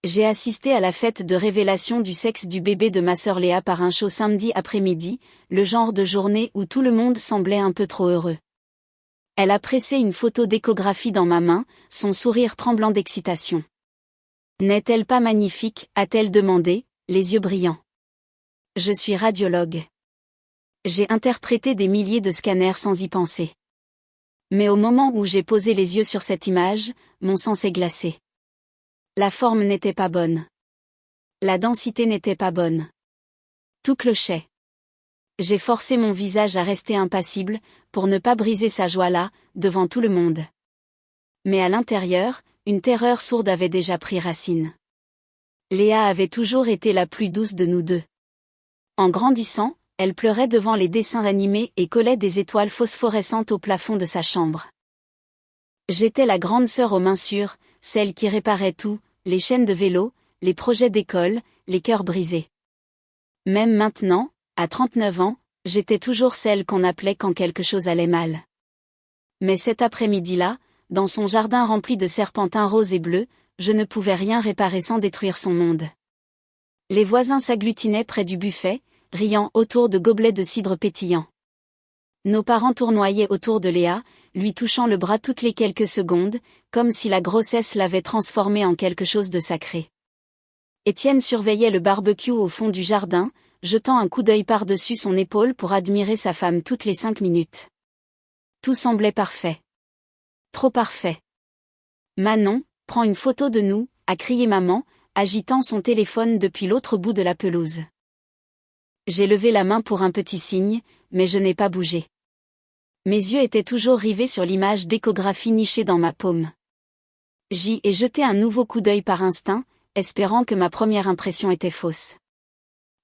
J'ai assisté à la fête de révélation du sexe du bébé de ma sœur Léa par un show samedi après-midi, le genre de journée où tout le monde semblait un peu trop heureux. Elle a pressé une photo d'échographie dans ma main, son sourire tremblant d'excitation. « N'est-elle pas magnifique ?» a-t-elle demandé, les yeux brillants. Je suis radiologue. J'ai interprété des milliers de scanners sans y penser. Mais au moment où j'ai posé les yeux sur cette image, mon sang s'est glacé. La forme n'était pas bonne. La densité n'était pas bonne. Tout clochait. J'ai forcé mon visage à rester impassible, pour ne pas briser sa joie là, devant tout le monde. Mais à l'intérieur, une terreur sourde avait déjà pris racine. Léa avait toujours été la plus douce de nous deux. En grandissant, elle pleurait devant les dessins animés et collait des étoiles phosphorescentes au plafond de sa chambre. J'étais la grande sœur aux mains sûres, celle qui réparait tout, les chaînes de vélo, les projets d'école, les cœurs brisés. Même maintenant, à 39 ans, j'étais toujours celle qu'on appelait quand quelque chose allait mal. Mais cet après-midi-là, dans son jardin rempli de serpentins roses et bleus, je ne pouvais rien réparer sans détruire son monde. Les voisins s'agglutinaient près du buffet, riant autour de gobelets de cidre pétillant. Nos parents tournoyaient autour de Léa, lui touchant le bras toutes les quelques secondes, comme si la grossesse l'avait transformée en quelque chose de sacré. Étienne surveillait le barbecue au fond du jardin, jetant un coup d'œil par-dessus son épaule pour admirer sa femme toutes les 5 minutes. Tout semblait parfait. Trop parfait. Manon, prends une photo de nous, a crié maman, agitant son téléphone depuis l'autre bout de la pelouse. J'ai levé la main pour un petit signe, mais je n'ai pas bougé. Mes yeux étaient toujours rivés sur l'image d'échographie nichée dans ma paume. J'y ai jeté un nouveau coup d'œil par instinct, espérant que ma première impression était fausse.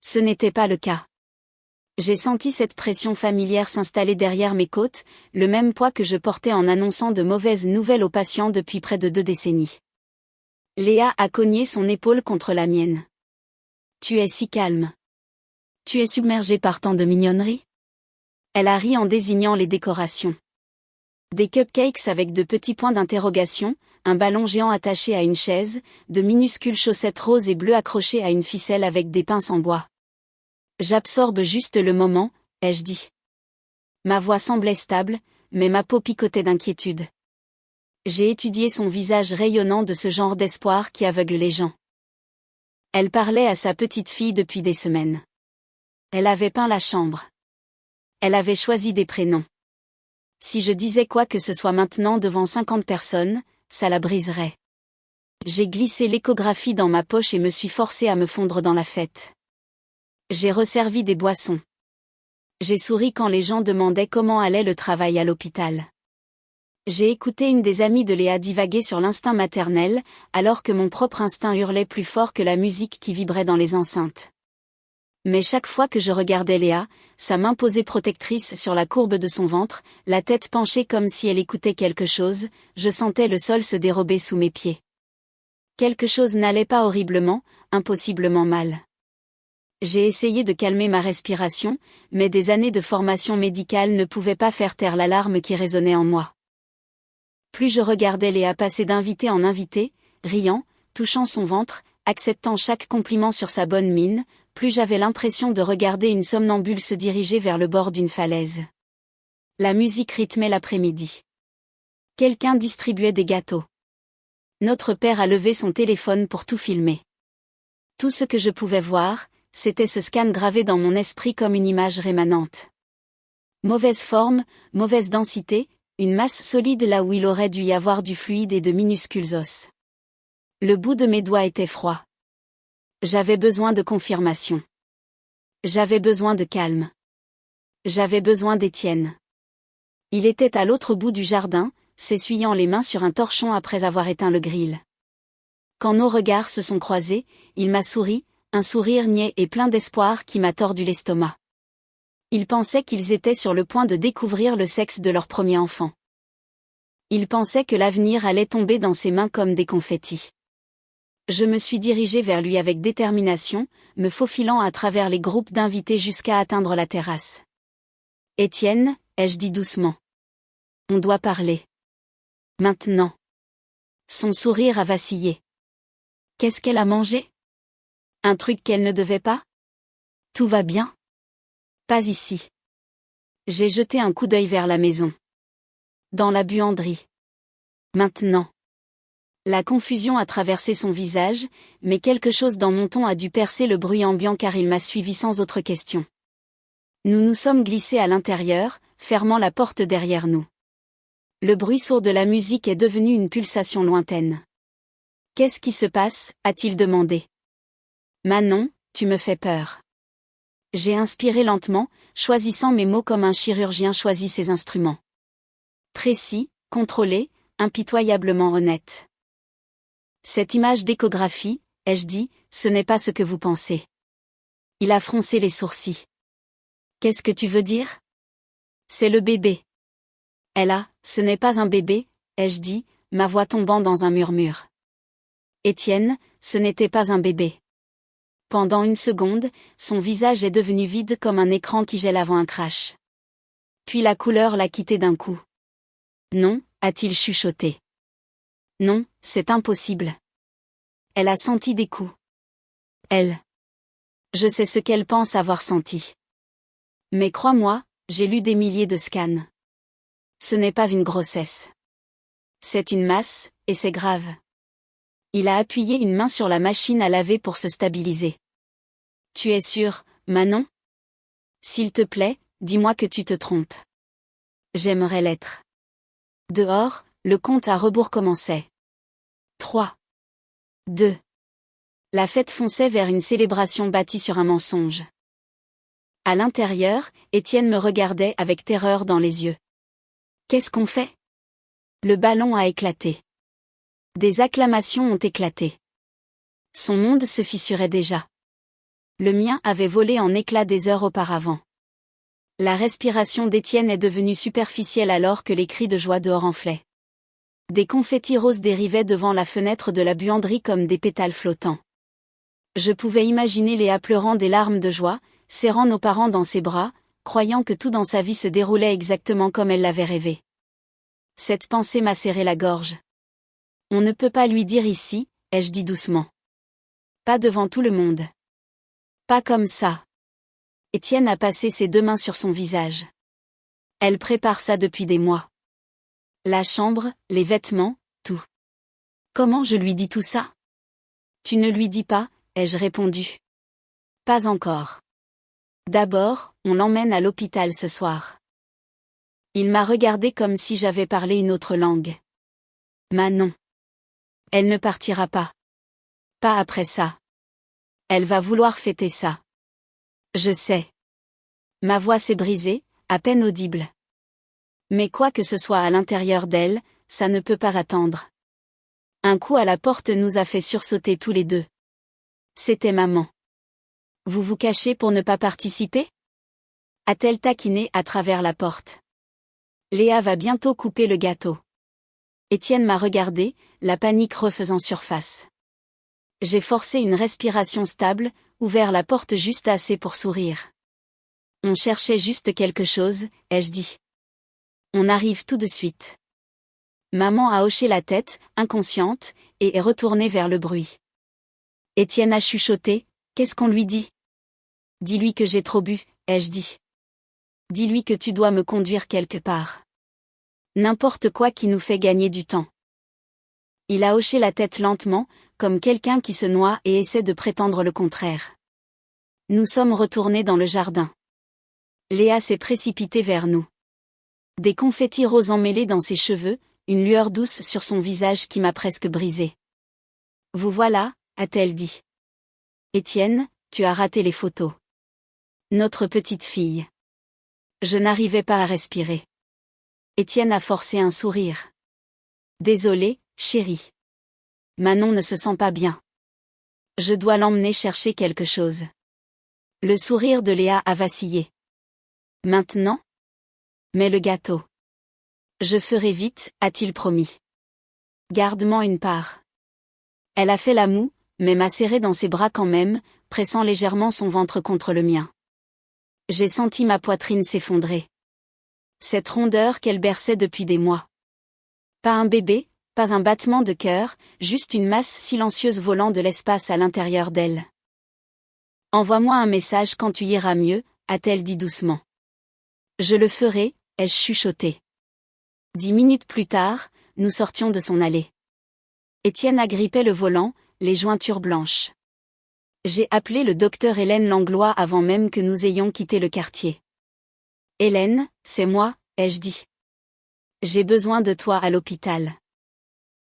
Ce n'était pas le cas. J'ai senti cette pression familière s'installer derrière mes côtes, le même poids que je portais en annonçant de mauvaises nouvelles aux patients depuis près de 2 décennies. Léa a cogné son épaule contre la mienne. Tu es si calme. Tu es submergée par tant de mignonneries? Elle a ri en désignant les décorations. Des cupcakes avec de petits points d'interrogation, un ballon géant attaché à une chaise, de minuscules chaussettes roses et bleues accrochées à une ficelle avec des pinces en bois. J'absorbe juste le moment, ai-je dit. Ma voix semblait stable, mais ma peau picotait d'inquiétude. J'ai étudié son visage rayonnant de ce genre d'espoir qui aveugle les gens. Elle parlait à sa petite fille depuis des semaines. Elle avait peint la chambre. Elle avait choisi des prénoms. Si je disais quoi que ce soit maintenant devant 50 personnes, ça la briserait. J'ai glissé l'échographie dans ma poche et me suis forcée à me fondre dans la fête. J'ai resservi des boissons. J'ai souri quand les gens demandaient comment allait le travail à l'hôpital. J'ai écouté une des amies de Léa divaguer sur l'instinct maternel, alors que mon propre instinct hurlait plus fort que la musique qui vibrait dans les enceintes. Mais chaque fois que je regardais Léa, sa main posée protectrice sur la courbe de son ventre, la tête penchée comme si elle écoutait quelque chose, je sentais le sol se dérober sous mes pieds. Quelque chose n'allait pas horriblement, impossiblement mal. J'ai essayé de calmer ma respiration, mais des années de formation médicale ne pouvaient pas faire taire l'alarme qui résonnait en moi. Plus je regardais Léa passer d'invité en invité, riant, touchant son ventre, acceptant chaque compliment sur sa bonne mine, plus j'avais l'impression de regarder une somnambule se diriger vers le bord d'une falaise. La musique rythmait l'après-midi. Quelqu'un distribuait des gâteaux. Notre père a levé son téléphone pour tout filmer. Tout ce que je pouvais voir, c'était ce scan gravé dans mon esprit comme une image rémanente. Mauvaise forme, mauvaise densité, une masse solide là où il aurait dû y avoir du fluide et de minuscules os. Le bout de mes doigts était froid. J'avais besoin de confirmation. J'avais besoin de calme. J'avais besoin d'Étienne. Il était à l'autre bout du jardin, s'essuyant les mains sur un torchon après avoir éteint le grill. Quand nos regards se sont croisés, il m'a souri, un sourire niais et plein d'espoir qui m'a tordu l'estomac. Ils pensaient qu'ils étaient sur le point de découvrir le sexe de leur premier enfant. Ils pensaient que l'avenir allait tomber dans ses mains comme des confettis. Je me suis dirigée vers lui avec détermination, me faufilant à travers les groupes d'invités jusqu'à atteindre la terrasse. « Étienne » ai-je dit doucement. « On doit parler. Maintenant. » Son sourire a vacillé. Qu'est-ce qu'elle a mangé? Un truc qu'elle ne devait pas? Tout va bien? Pas ici. J'ai jeté un coup d'œil vers la maison. Dans la buanderie. Maintenant. La confusion a traversé son visage, mais quelque chose dans mon ton a dû percer le bruit ambiant car il m'a suivi sans autre question. Nous nous sommes glissés à l'intérieur, fermant la porte derrière nous. Le bruit sourd de la musique est devenu une pulsation lointaine. Qu'est-ce qui se passe? A-t-il demandé. Manon, tu me fais peur. J'ai inspiré lentement, choisissant mes mots comme un chirurgien choisit ses instruments. Précis, contrôlé, impitoyablement honnête. Cette image d'échographie, ai-je dit, ce n'est pas ce que vous pensez. Il a froncé les sourcils. Qu'est-ce que tu veux dire? C'est le bébé. Ce n'est pas un bébé, ai-je dit, ma voix tombant dans un murmure. Étienne, ce n'était pas un bébé. Pendant une seconde, son visage est devenu vide comme un écran qui gèle avant un crash. Puis la couleur l'a quitté d'un coup. Non, a-t-il chuchoté. Non, c'est impossible. Elle a senti des coups. Je sais ce qu'elle pense avoir senti. Mais crois-moi, j'ai lu des milliers de scans. Ce n'est pas une grossesse. C'est une masse, et c'est grave. Il a appuyé une main sur la machine à laver pour se stabiliser. Tu es sûr, Manon? S'il te plaît, dis-moi que tu te trompes. J'aimerais l'être. Dehors, le compte à rebours commençait. 3. 2. La fête fonçait vers une célébration bâtie sur un mensonge. À l'intérieur, Étienne me regardait avec terreur dans les yeux. Qu'est-ce qu'on fait? Le ballon a éclaté. Des acclamations ont éclaté. Son monde se fissurait déjà. Le mien avait volé en éclats des heures auparavant. La respiration d'Étienne est devenue superficielle alors que les cris de joie dehors enflaient. Des confettis roses dérivaient devant la fenêtre de la buanderie comme des pétales flottants. Je pouvais imaginer Léa pleurant des larmes de joie, serrant nos parents dans ses bras, croyant que tout dans sa vie se déroulait exactement comme elle l'avait rêvé. Cette pensée m'a serré la gorge. On ne peut pas lui dire ici, ai-je dit doucement. Pas devant tout le monde. Pas comme ça. Étienne a passé ses deux mains sur son visage. Elle prépare ça depuis des mois. La chambre, les vêtements, tout. Comment je lui dis tout ça? Tu ne lui dis pas, ai-je répondu. Pas encore. D'abord, on l'emmène à l'hôpital ce soir. Il m'a regardé comme si j'avais parlé une autre langue. Manon. Elle ne partira pas. Pas après ça. Elle va vouloir fêter ça. Je sais. Ma voix s'est brisée, à peine audible. Mais quoi que ce soit à l'intérieur d'elle, ça ne peut pas attendre. Un coup à la porte nous a fait sursauter tous les deux. C'était maman. Vous vous cachez pour ne pas participer? A-t-elle taquiné à travers la porte. Léa va bientôt couper le gâteau. Étienne m'a regardé, la panique refaisant surface. J'ai forcé une respiration stable, ouvert la porte juste assez pour sourire. On cherchait juste quelque chose, ai-je dit. On arrive tout de suite. Maman a hoché la tête, inconsciente, et est retournée vers le bruit. Étienne a chuchoté, qu'est-ce qu'on lui dit? Dis-lui que j'ai trop bu, ai-je dit. Dis-lui que tu dois me conduire quelque part. N'importe quoi qui nous fait gagner du temps. Il a hoché la tête lentement, comme quelqu'un qui se noie et essaie de prétendre le contraire. Nous sommes retournés dans le jardin. Léa s'est précipitée vers nous. Des confettis roses emmêlés dans ses cheveux, une lueur douce sur son visage qui m'a presque brisé. Vous voilà, a-t-elle dit. Étienne, tu as raté les photos. Notre petite fille. Je n'arrivais pas à respirer. Étienne a forcé un sourire. Désolé, chérie. Manon ne se sent pas bien. Je dois l'emmener chercher quelque chose. Le sourire de Léa a vacillé. Maintenant? Mais le gâteau. Je ferai vite, a-t-il promis. Garde-moi une part. Elle a fait la moue, mais m'a serré dans ses bras quand même, pressant légèrement son ventre contre le mien. J'ai senti ma poitrine s'effondrer. Cette rondeur qu'elle berçait depuis des mois. Pas un bébé, Pas un battement de cœur, juste une masse silencieuse volant de l'espace à l'intérieur d'elle. Envoie-moi un message quand tu iras mieux, a-t-elle dit doucement. Je le ferai, ai-je chuchoté. 10 minutes plus tard, nous sortions de son allée. Étienne agrippait le volant, les jointures blanches. J'ai appelé le docteur Hélène Langlois avant même que nous ayons quitté le quartier. Hélène, c'est moi, ai-je dit. J'ai besoin de toi à l'hôpital.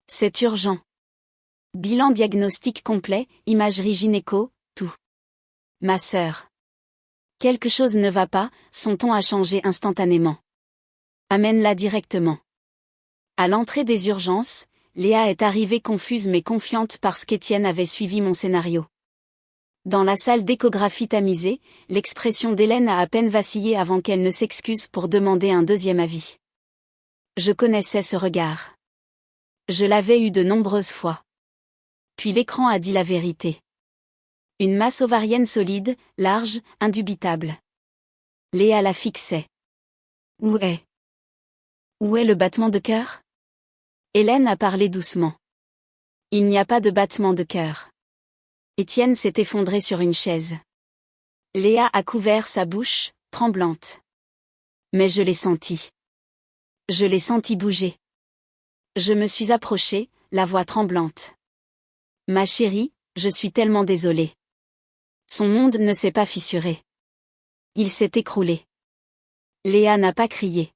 C'est urgent. Bilan diagnostic complet, imagerie gynéco, tout. Ma sœur. Quelque chose ne va pas, son ton a changé instantanément. Amène-la directement. À l'entrée des urgences, Léa est arrivée confuse mais confiante parce qu'Étienne avait suivi mon scénario. Dans la salle d'échographie tamisée, l'expression d'Hélène a à peine vacillé avant qu'elle ne s'excuse pour demander un deuxième avis. Je connaissais ce regard. Je l'avais eu de nombreuses fois. Puis l'écran a dit la vérité. Une masse ovarienne solide, large, indubitable. Léa la fixait. Où est le battement de cœur? Hélène a parlé doucement. Il n'y a pas de battement de cœur. Étienne s'est effondré sur une chaise. Léa a couvert sa bouche, tremblante. Mais je l'ai senti. Je l'ai senti bouger. Je me suis approchée, la voix tremblante. Ma chérie, je suis tellement désolée. Son monde ne s'est pas fissuré. Il s'est écroulé. Léa n'a pas crié.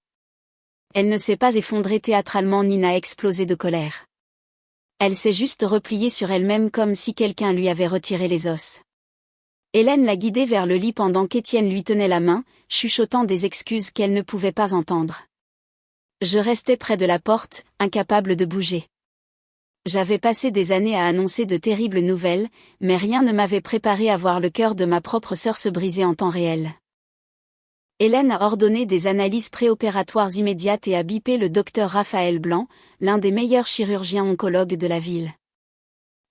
Elle ne s'est pas effondrée théâtralement ni n'a explosé de colère. Elle s'est juste repliée sur elle-même comme si quelqu'un lui avait retiré les os. Hélène l'a guidée vers le lit pendant qu'Étienne lui tenait la main, chuchotant des excuses qu'elle ne pouvait pas entendre. Je restais près de la porte, incapable de bouger. J'avais passé des années à annoncer de terribles nouvelles, mais rien ne m'avait préparé à voir le cœur de ma propre sœur se briser en temps réel. Hélène a ordonné des analyses préopératoires immédiates et a bipé le docteur Raphaël Blanc, l'un des meilleurs chirurgiens oncologues de la ville.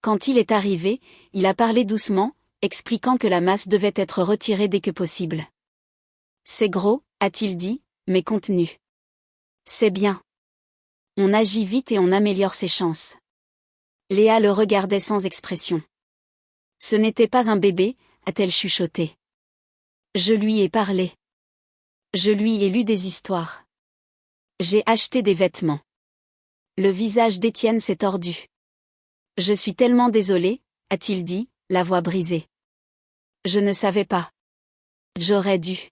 Quand il est arrivé, il a parlé doucement, expliquant que la masse devait être retirée dès que possible. C'est gros, a-t-il dit, mais contenu. C'est bien. On agit vite et on améliore ses chances. Léa le regardait sans expression. Ce n'était pas un bébé, a-t-elle chuchoté. Je lui ai parlé. Je lui ai lu des histoires. J'ai acheté des vêtements. Le visage d'Étienne s'est tordu. Je suis tellement désolée, a-t-il dit, la voix brisée. Je ne savais pas. J'aurais dû.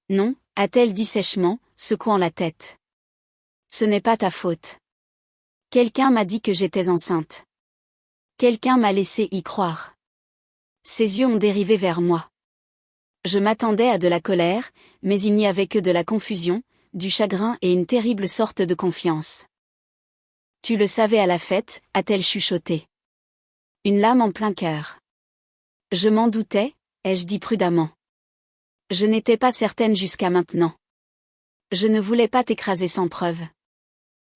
Non, a-t-elle dit sèchement, secouant la tête. Ce n'est pas ta faute. Quelqu'un m'a dit que j'étais enceinte. Quelqu'un m'a laissé y croire. Ses yeux ont dérivé vers moi. Je m'attendais à de la colère, mais il n'y avait que de la confusion, du chagrin et une terrible sorte de confiance. Tu le savais à la fête, a-t-elle chuchoté. Une lame en plein cœur. Je m'en doutais, ai-je dit prudemment. Je n'étais pas certaine jusqu'à maintenant. Je ne voulais pas t'écraser sans preuve.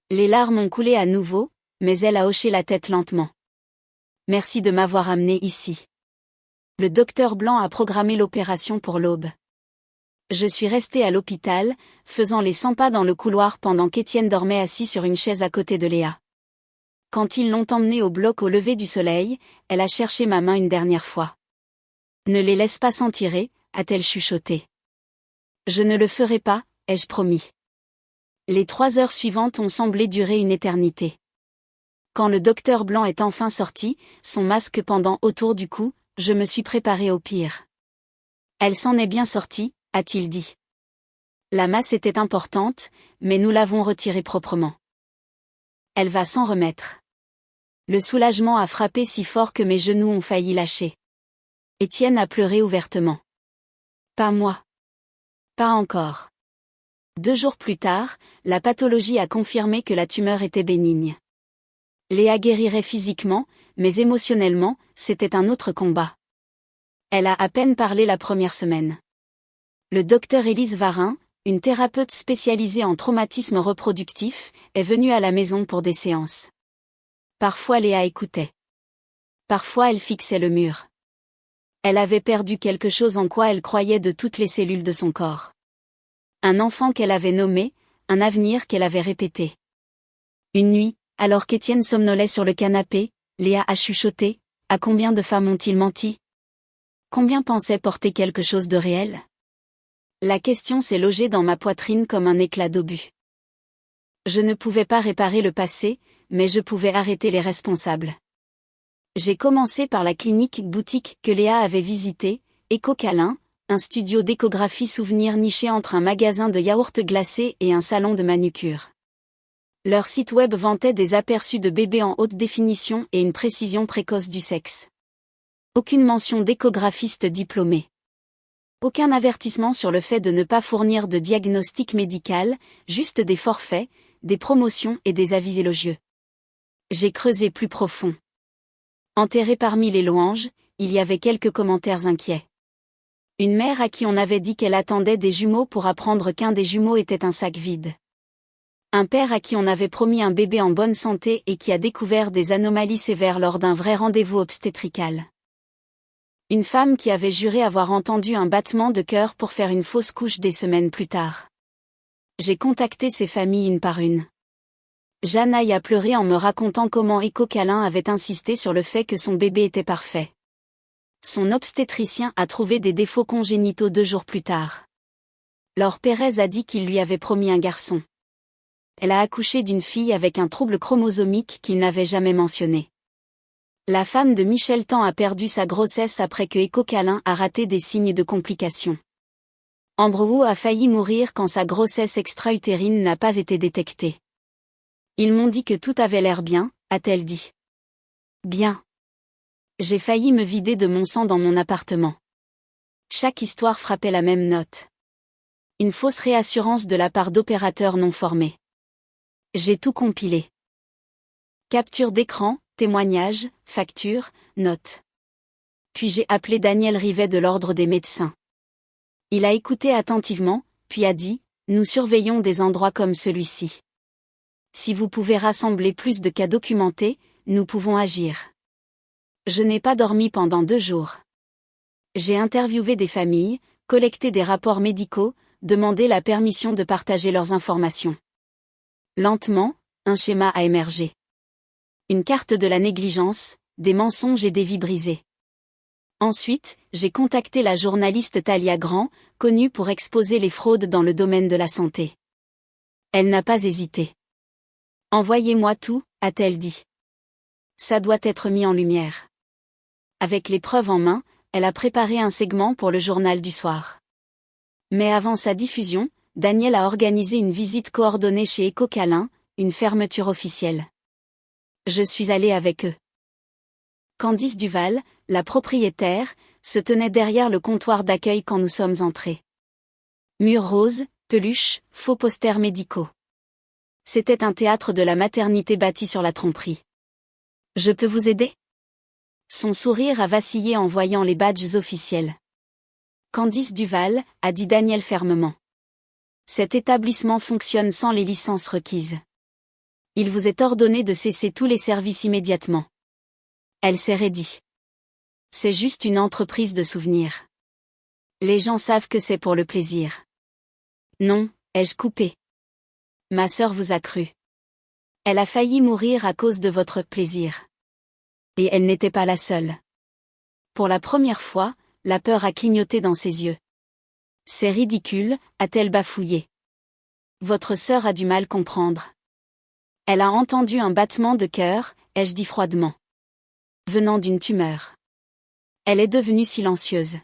Les larmes ont coulé à nouveau, mais elle a hoché la tête lentement. Merci de m'avoir amenée ici. Le docteur Blanc a programmé l'opération pour l'aube. Je suis restée à l'hôpital, faisant les 100 pas dans le couloir pendant qu'Étienne dormait assis sur une chaise à côté de Léa. Quand ils l'ont emmenée au bloc au lever du soleil, elle a cherché ma main une dernière fois. Ne les laisse pas s'en tirer, a-t-elle chuchoté. Je ne le ferai pas, ai-je promis. Les 3 heures suivantes ont semblé durer une éternité. Quand le docteur Blanc est enfin sorti, son masque pendant autour du cou, je me suis préparée au pire. Elle s'en est bien sortie, a-t-il dit. La masse était importante, mais nous l'avons retirée proprement. Elle va s'en remettre. Le soulagement a frappé si fort que mes genoux ont failli lâcher. Étienne a pleuré ouvertement. Pas moi. Pas encore. 2 jours plus tard, la pathologie a confirmé que la tumeur était bénigne. Léa guérirait physiquement, mais émotionnellement, c'était un autre combat. Elle a à peine parlé la première semaine. Le docteur Élise Varin, une thérapeute spécialisée en traumatisme reproductif, est venue à la maison pour des séances. Parfois Léa écoutait. Parfois elle fixait le mur. Elle avait perdu quelque chose en quoi elle croyait de toutes les cellules de son corps. Un enfant qu'elle avait nommé, un avenir qu'elle avait répété. Une nuit, Alors qu'Étienne somnolait sur le canapé, Léa a chuchoté, « À combien de femmes ont-ils menti ? Combien pensaient porter quelque chose de réel ?» La question s'est logée dans ma poitrine comme un éclat d'obus. Je ne pouvais pas réparer le passé, mais je pouvais arrêter les responsables. J'ai commencé par la clinique boutique que Léa avait visitée, Éco-Câlin, un studio d'échographie souvenir niché entre un magasin de yaourts glacés et un salon de manucure. Leur site web vantait des aperçus de bébés en haute définition et une précision précoce du sexe. Aucune mention d'échographiste diplômé. Aucun avertissement sur le fait de ne pas fournir de diagnostic médical, juste des forfaits, des promotions et des avis élogieux. J'ai creusé plus profond. Enterré parmi les louanges, il y avait quelques commentaires inquiets. Une mère à qui on avait dit qu'elle attendait des jumeaux pour apprendre qu'un des jumeaux était un sac vide. Un père à qui on avait promis un bébé en bonne santé et qui a découvert des anomalies sévères lors d'un vrai rendez-vous obstétrical. Une femme qui avait juré avoir entendu un battement de cœur pour faire une fausse couche des semaines plus tard. J'ai contacté ces familles une par une. Janaï a pleuré en me racontant comment Éco-Câlin avait insisté sur le fait que son bébé était parfait. Son obstétricien a trouvé des défauts congénitaux 2 jours plus tard. Laure Pérez a dit qu'il lui avait promis un garçon. Elle a accouché d'une fille avec un trouble chromosomique qu'il n'avait jamais mentionné. La femme de Michel Tan a perdu sa grossesse après que Éco-Câlin a raté des signes de complications. Ambre Wu a failli mourir quand sa grossesse extra-utérine n'a pas été détectée. Ils m'ont dit que tout avait l'air bien, a-t-elle dit. Bien. J'ai failli me vider de mon sang dans mon appartement. Chaque histoire frappait la même note. Une fausse réassurance de la part d'opérateurs non formés. J'ai tout compilé. Capture d'écran, témoignages, factures, notes. Puis j'ai appelé Daniel Rivet de l'Ordre des médecins. Il a écouté attentivement, puis a dit, « Nous surveillons des endroits comme celui-ci. Si vous pouvez rassembler plus de cas documentés, nous pouvons agir. » Je n'ai pas dormi pendant 2 jours. J'ai interviewé des familles, collecté des rapports médicaux, demandé la permission de partager leurs informations. Lentement, un schéma a émergé. Une carte de la négligence, des mensonges et des vies brisées. Ensuite, j'ai contacté la journaliste Talia Grand, connue pour exposer les fraudes dans le domaine de la santé. Elle n'a pas hésité. « Envoyez-moi tout », a-t-elle dit. Ça doit être mis en lumière. Avec les preuves en main, elle a préparé un segment pour le journal du soir. Mais avant sa diffusion, Daniel a organisé une visite coordonnée chez Éco-Câlin, une fermeture officielle. Je suis allée avec eux. Candice Duval, la propriétaire, se tenait derrière le comptoir d'accueil quand nous sommes entrés. Murs roses, peluches, faux posters médicaux. C'était un théâtre de la maternité bâti sur la tromperie. « Je peux vous aider ?» Son sourire a vacillé en voyant les badges officiels. « Candice Duval », a dit Daniel fermement. « Cet établissement fonctionne sans les licences requises. Il vous est ordonné de cesser tous les services immédiatement. » Elle s'est raidie. « C'est juste une entreprise de souvenirs. Les gens savent que c'est pour le plaisir. » « Non, ai-je coupé. Ma sœur vous a cru. Elle a failli mourir à cause de votre plaisir. Et elle n'était pas la seule. » Pour la première fois, la peur a clignoté dans ses yeux. « C'est ridicule », a-t-elle bafouillé. « Votre sœur a du mal comprendre. » Elle a entendu un battement de cœur, ai-je dit froidement. Venant d'une tumeur. Elle est devenue silencieuse.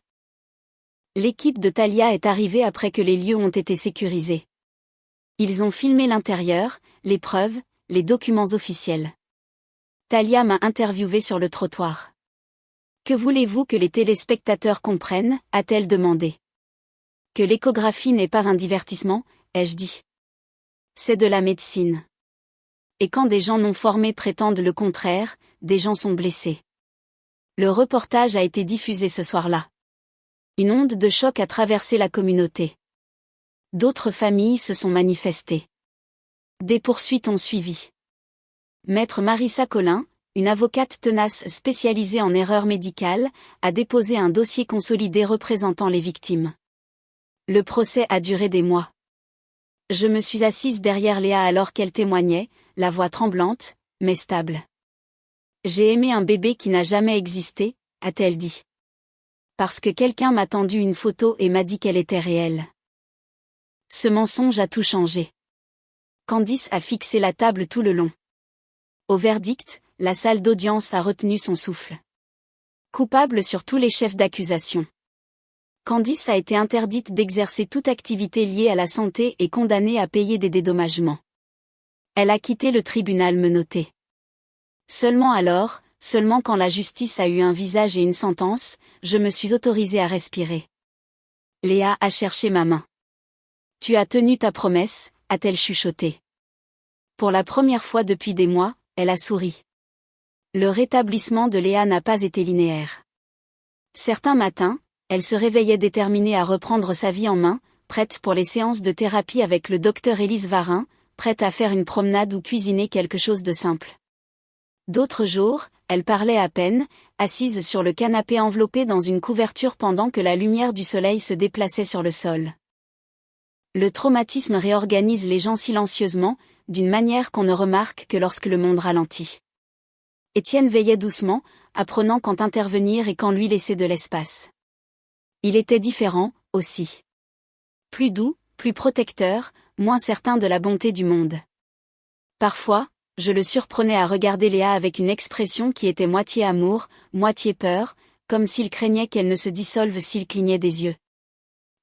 L'équipe de Talia est arrivée après que les lieux ont été sécurisés. Ils ont filmé l'intérieur, les preuves, les documents officiels. Talia m'a interviewé sur le trottoir. « Que voulez-vous que les téléspectateurs comprennent ?» a-t-elle demandé. « Que l'échographie n'est pas un divertissement, ai-je dit. C'est de la médecine. Et quand des gens non formés prétendent le contraire, des gens sont blessés. » Le reportage a été diffusé ce soir-là. Une onde de choc a traversé la communauté. D'autres familles se sont manifestées. Des poursuites ont suivi. Maître Marissa Collin, une avocate tenace spécialisée en erreurs médicales, a déposé un dossier consolidé représentant les victimes. Le procès a duré des mois. Je me suis assise derrière Léa alors qu'elle témoignait, la voix tremblante, mais stable. J'ai aimé un bébé qui n'a jamais existé, a-t-elle dit. Parce que quelqu'un m'a tendu une photo et m'a dit qu'elle était réelle. Ce mensonge a tout changé. Candice a fixé la table tout le long. Au verdict, la salle d'audience a retenu son souffle. Coupable sur tous les chefs d'accusation. Candice a été interdite d'exercer toute activité liée à la santé et condamnée à payer des dédommagements. Elle a quitté le tribunal menotté. Seulement alors, seulement quand la justice a eu un visage et une sentence, je me suis autorisée à respirer. Léa a cherché ma main. Tu as tenu ta promesse, a-t-elle chuchoté. Pour la première fois depuis des mois, elle a souri. Le rétablissement de Léa n'a pas été linéaire. Certains matins, elle se réveillait déterminée à reprendre sa vie en main, prête pour les séances de thérapie avec le docteur Élise Varin, prête à faire une promenade ou cuisiner quelque chose de simple. D'autres jours, elle parlait à peine, assise sur le canapé enveloppée dans une couverture pendant que la lumière du soleil se déplaçait sur le sol. Le traumatisme réorganise les gens silencieusement, d'une manière qu'on ne remarque que lorsque le monde ralentit. Étienne veillait doucement, apprenant quand intervenir et quand lui laisser de l'espace. Il était différent, aussi. Plus doux, plus protecteur, moins certain de la bonté du monde. Parfois, je le surprenais à regarder Léa avec une expression qui était moitié amour, moitié peur, comme s'il craignait qu'elle ne se dissolve s'il clignait des yeux.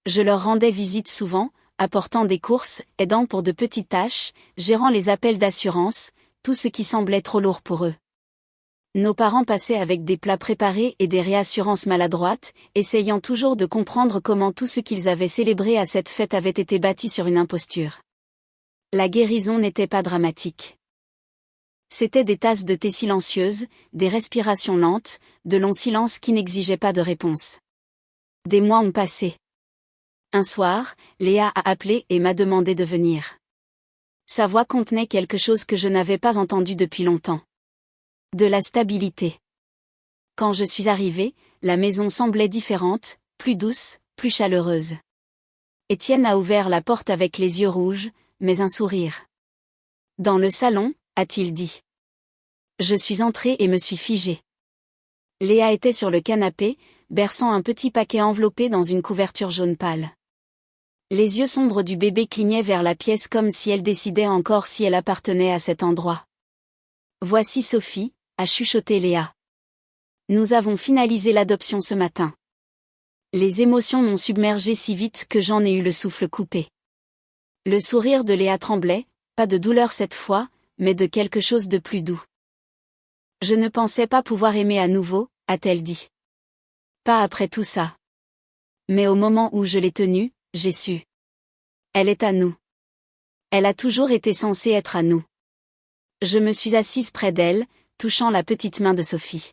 Je leur rendais visite souvent, apportant des courses, aidant pour de petites tâches, gérant les appels d'assurance, tout ce qui semblait trop lourd pour eux. Nos parents passaient avec des plats préparés et des réassurances maladroites, essayant toujours de comprendre comment tout ce qu'ils avaient célébré à cette fête avait été bâti sur une imposture. La guérison n'était pas dramatique. C'étaient des tasses de thé silencieuses, des respirations lentes, de longs silences qui n'exigeaient pas de réponse. Des mois ont passé. Un soir, Léa a appelé et m'a demandé de venir. Sa voix contenait quelque chose que je n'avais pas entendu depuis longtemps. De la stabilité. Quand je suis arrivée, la maison semblait différente, plus douce, plus chaleureuse. Étienne a ouvert la porte avec les yeux rouges, mais un sourire. Dans le salon, a-t-il dit. Je suis entrée et me suis figée. Léa était sur le canapé, berçant un petit paquet enveloppé dans une couverture jaune pâle. Les yeux sombres du bébé clignaient vers la pièce comme si elle décidait encore si elle appartenait à cet endroit. Voici Sophie, a chuchoté Léa. Nous avons finalisé l'adoption ce matin. Les émotions m'ont submergée si vite que j'en ai eu le souffle coupé. Le sourire de Léa tremblait, pas de douleur cette fois, mais de quelque chose de plus doux. Je ne pensais pas pouvoir aimer à nouveau, a-t-elle dit. Pas après tout ça. Mais au moment où je l'ai tenue, j'ai su. Elle est à nous. Elle a toujours été censée être à nous. Je me suis assise près d'elle, touchant la petite main de Sophie.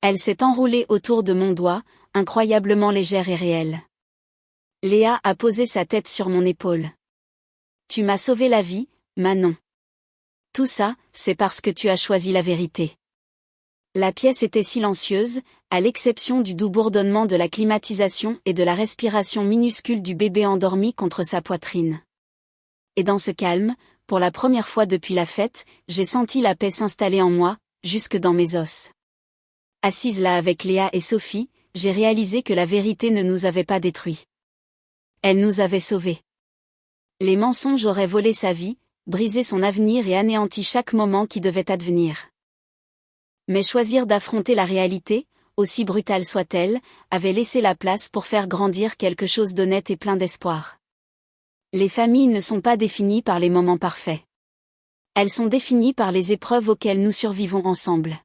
Elle s'est enroulée autour de mon doigt, incroyablement légère et réelle. Léa a posé sa tête sur mon épaule. Tu m'as sauvé la vie, Manon. Tout ça, c'est parce que tu as choisi la vérité. La pièce était silencieuse, à l'exception du doux bourdonnement de la climatisation et de la respiration minuscule du bébé endormi contre sa poitrine. Et dans ce calme, pour la première fois depuis la fête, j'ai senti la paix s'installer en moi, jusque dans mes os. Assise là avec Léa et Sophie, j'ai réalisé que la vérité ne nous avait pas détruits. Elle nous avait sauvés. Les mensonges auraient volé sa vie, brisé son avenir et anéanti chaque moment qui devait advenir. Mais choisir d'affronter la réalité, aussi brutale soit-elle, avait laissé la place pour faire grandir quelque chose d'honnête et plein d'espoir. Les familles ne sont pas définies par les moments parfaits. Elles sont définies par les épreuves auxquelles nous survivons ensemble.